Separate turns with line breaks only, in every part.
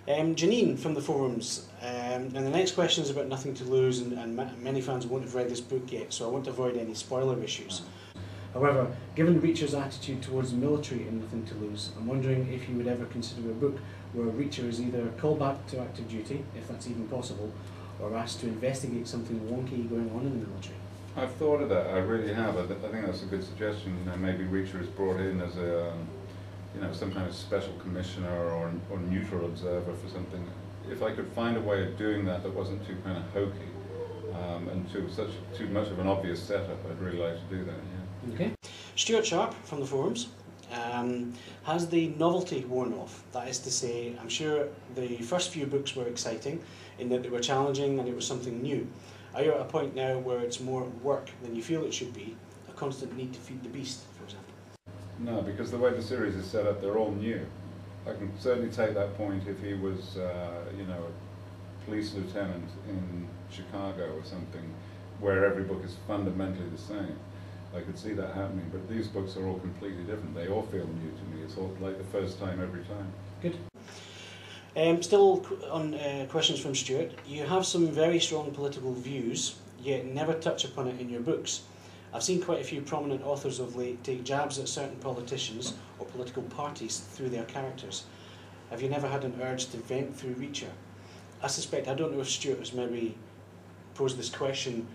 Janine from the forums, and the next question is about Nothing to Lose, and many fans won't have read this book yet, so I want to avoid any spoiler issues. However, given Reacher's attitude towards the military in Nothing to Lose, I'm wondering if you would ever consider a book where Reacher is either called back to active duty, if that's even possible, or asked to investigate something wonky going on in the military.
I've thought of that, I really have. I think that's a good suggestion. Maybe Reacher is brought in as a, some kind of special commissioner or neutral observer for something. If I could find a way of doing that that wasn't too kind of hokey and too much of an obvious setup, I'd really like to do that. Yeah.
Okay. Stuart Sharp from the forums. Has the novelty worn off? That is to say, I'm sure the first few books were exciting in that they were challenging and it was something new. Are you at a point now where it's more work than you feel it should be, a constant need to feed the beast, for example?
No, because the way the series is set up, they're all new. I can certainly take that point if he was, a police lieutenant in Chicago or something, where every book is fundamentally the same. I could see that happening, but these books are all completely different. They all feel new to me. It's all like the first time every time.
Good. Still on questions from Stuart. You have some very strong political views, yet never touch upon it in your books. I've seen quite a few prominent authors of late take jabs at certain politicians or political parties through their characters. Have you never had an urge to vent through Reacher? I don't know if Stuart has maybe posed this question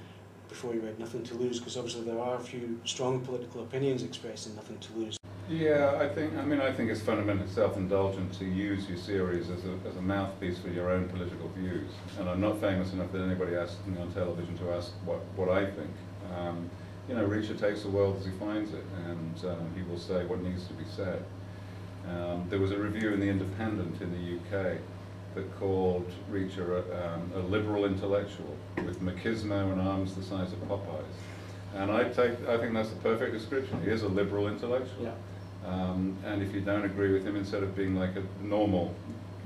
before you read Nothing to Lose, because obviously there are a few strong political opinions expressed in Nothing to Lose.
Yeah, I think it's fundamentally self-indulgent to use your series as a mouthpiece for your own political views. And I'm not famous enough that anybody asks me on television to ask what I think. Reacher takes the world as he finds it, and he will say what needs to be said. There was a review in The Independent in the UK that called Reacher a liberal intellectual with machismo and arms the size of Popeyes. And I think that's the perfect description. He is a liberal intellectual.
Yeah.
And if you don't agree with him, instead of being like a normal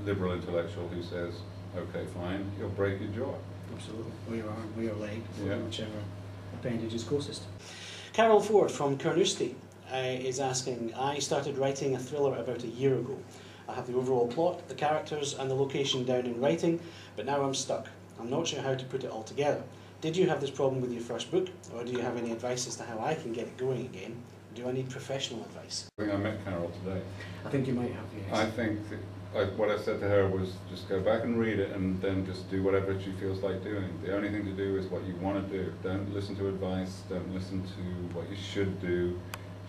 liberal intellectual who says, okay, fine, he'll break your jaw.
Absolutely. Or your arm, or your leg,
yeah.
Whichever appendage is closest. Carol Ford from Carnoustie is asking, I started writing a thriller about a year ago. I have the overall plot, the characters and the location down in writing, but now I'm stuck. I'm not sure how to put it all together. Did you have this problem with your first book, or do you have any advice as to how I can get it going again? Do I need professional advice?
I think I met Carol today.
I think you might have, yes.
I think what I said to her was just go back and read it and then just do whatever she feels like doing. The only thing to do is what you want to do. Don't listen to advice, don't listen to what you should do,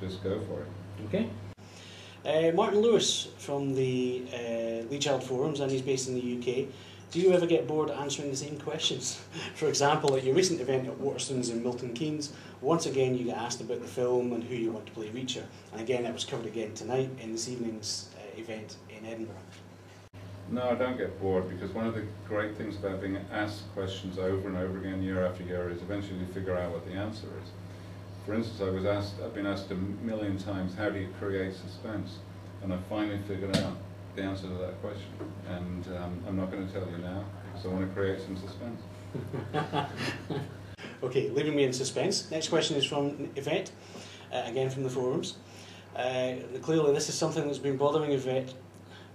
just go for it.
Okay. Martin Lewis from the Lee Child forums, and he's based in the UK. Do you ever get bored answering the same questions? For example, at your recent event at Waterstones in Milton Keynes, once again you get asked about the film and who you want to play Reacher. And again, that was covered again tonight in this evening's event in Edinburgh.
No, I don't get bored, because one of the great things about being asked questions over and over again, year after year, is eventually you figure out what the answer is. For instance, I've been asked a million times, how do you create suspense? And I finally figured out the answer to that question. And I'm not going to tell you now, because I want to create some suspense.
Okay, leaving me in suspense. Next question is from Yvette, again from the forums. Clearly this is something that's been bothering Yvette,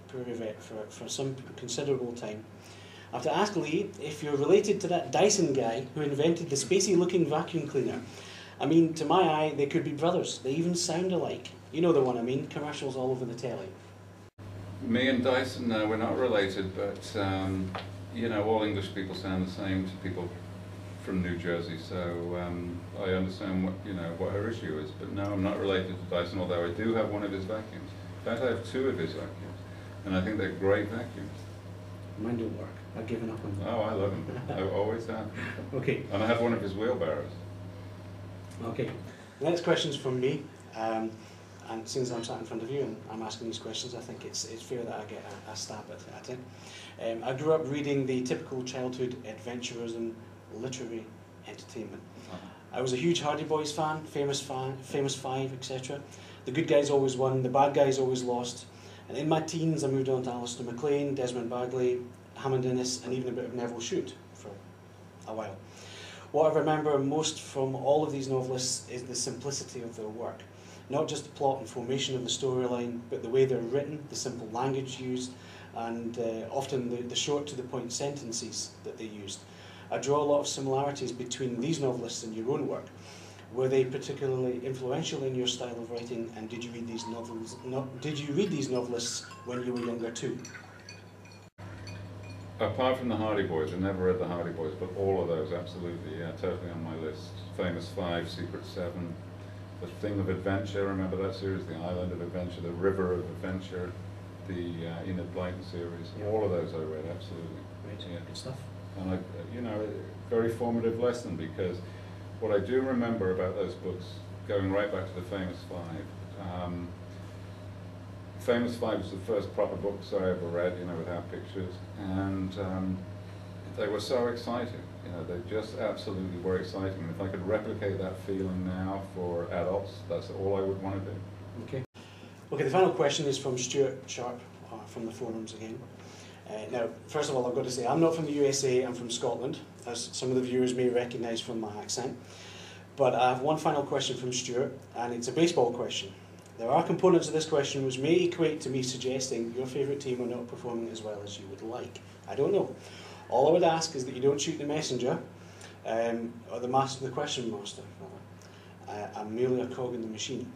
poor Yvette, for some considerable time. I have to ask Lee if you're related to that Dyson guy who invented the spacey-looking vacuum cleaner. I mean, to my eye, they could be brothers. They even sound alike. You know the one I mean, commercials all over the telly.
Me and Dyson, no, we're not related, but all English people sound the same to people from New Jersey, so I understand what her issue is. But no, I'm not related to Dyson, although I do have one of his vacuums. In fact, I have two of his vacuums, and I think they're great vacuums.
Mine don't work. I've given up on them.
Oh, I love them. I always have.
Okay.
And I have one of his wheelbarrows.
Okay. The next question's from me. And since I'm sat in front of you and I'm asking these questions, I think it's fair that I get a stab at it. I grew up reading the typical childhood adventurism, literary entertainment. I was a huge Hardy Boys fan, Famous Five, etc. The good guys always won, the bad guys always lost. And in my teens, I moved on to Alistair MacLean, Desmond Bagley, Hammond Innes, and even a bit of Neville Shute for a while. What I remember most from all of these novelists is the simplicity of their work. not just the plot and formation of the storyline, but the way they're written, the simple language used, and often the short to the point sentences that they used. I draw a lot of similarities between these novelists and your own work. Were they particularly influential in your style of writing, and did you read these novels? Did you read these novelists when you were younger too?
Apart from the Hardy Boys, I never read the Hardy Boys, but all of those, absolutely, yeah, totally on my list. Famous Five, Secret Seven, The Thing of Adventure, remember that series? The Island of Adventure, The River of Adventure, the Enid Blyton series, all of those I read, absolutely.
Great,
Yeah.
good stuff.
And very formative lesson, because what I do remember about those books, going right back to the Famous Five, Famous Five was the first proper books I ever read, without pictures, and they were so exciting. They just absolutely were exciting. And if I could replicate that feeling now for adults, that's all I would want to do.
Okay. Okay, the final question is from Stuart Sharp, from the forums again. Now, first of all, I've got to say, I'm not from the USA, I'm from Scotland, as some of the viewers may recognise from my accent. But I have one final question from Stuart, and it's a baseball question. There are components of this question which may equate to me suggesting your favourite team are not performing as well as you would like. I don't know. All I would ask is that you don't shoot the messenger, or the question master, rather. I'm merely a cog in the machine.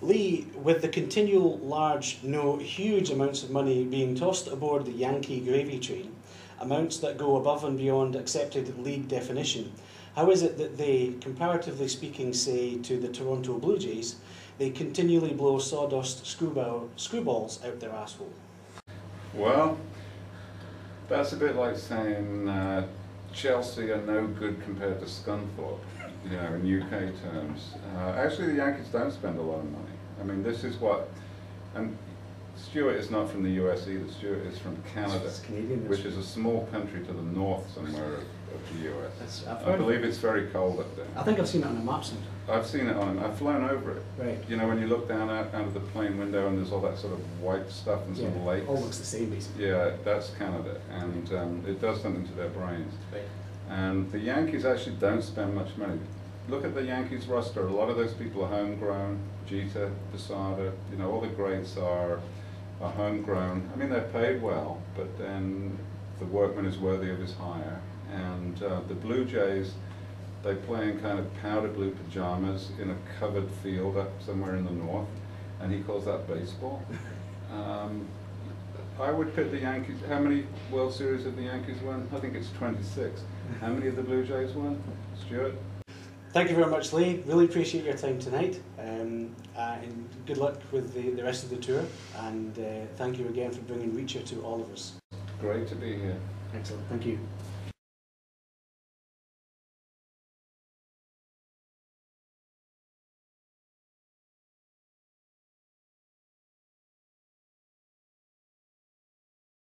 Lee, with the continual large, no huge amounts of money being tossed aboard the Yankee gravy train, amounts that go above and beyond accepted league definition, how is it that they, comparatively speaking, say to the Toronto Blue Jays, they continually blow sawdust screwballs out their asshole?
Well, that's a bit like saying Chelsea are no good compared to Scunthorpe, in UK terms. Actually, the Yankees don't spend a lot of money. I mean, this is what, and Stuart is not from the US either. Stuart is from Canada,
It's Canadian,
which is a small country to the north somewhere of the US.
I
I believe it's very cold up there.
I think I've seen it on a map somewhere.
I've seen it I've flown over it.
Right.
When you look down out of the plane window and there's all that sort of white stuff and some lakes.
All looks the same, basically.
Yeah, that's Canada, and it does something to their brains.
Right.
And the Yankees actually don't spend much money. Look at the Yankees roster. A lot of those people are homegrown. Jeter, Posada, all the greats are homegrown. I mean, they're paid well, but then the workman is worthy of his hire. And the Blue Jays, they play in kind of powder blue pajamas in a covered field up somewhere in the north, and he calls that baseball. I would pit the Yankees. How many World Series have the Yankees won? I think it's 26. How many have the Blue Jays won? Stuart?
Thank you very much, Lee. Really appreciate your time tonight. And good luck with the rest of the tour. And thank you again for bringing Reacher to all of us.
Great to be here.
Excellent. Thank you.